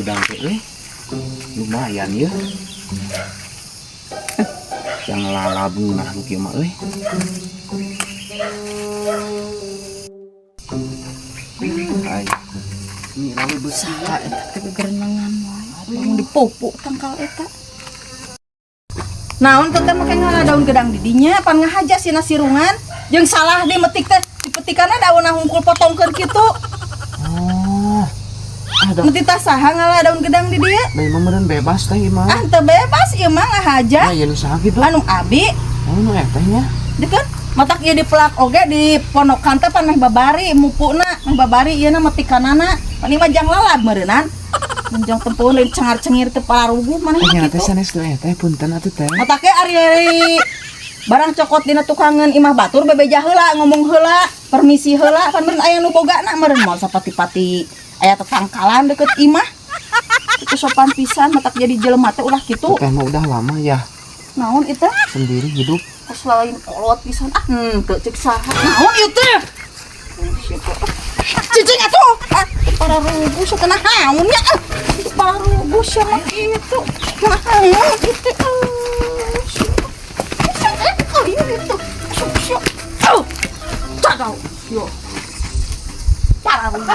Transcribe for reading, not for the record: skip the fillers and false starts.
gedang teh lumayan ya. Jangan lalabu nah kieu mah euy. Hai. Ini lalu besar eta teh gerenangan wae. Mau dipupuk tangkal eta. Naon teh make daun gedang di dinya pan ngahaja sina sirungan jeung salah di metik teh dipetikanna daunna hungkul potongkeun kitu. Oh. Ada. Metik tah saha ngalah daun gedang di dieu? Da imah meureun bebas teh imah. Ah teu bebas ieu mah ngahaja. Nah, ya nu saha kitu? Anu abi Oh, nu eta nya. dikeun matak ieu dipelak oge di ponokan teh pan meh babari mupuna meh babari ieu na metikanana pan ieu mah jang lalab meureunan. Menjang tempuh lain cengar-cengir teu paruguh maneh mah Nya teh kitu. sanes nu eta punten atuh teh. Matak ge ari barang cokot dina tukangan imah batur bebeja heula ngomong heula permisi heula pan meureun aya nu bogana meureun moal sapati-pati aya tetangkalan deket imah itu sopan pisan matak jadi jelema teh ulah kitu. Teh mah udah lama ya Naon itu? sendiri hidup. Pas lain kolot pisan teu ceuk saha. Naon ieu teh? Cicing atuh. Para rubuh satenah haun nya. Para rubuh sia mah kitu. Naon kitu? Oh, iya itu. Syuk. Oh. Tadau. Yo. Para rubuh.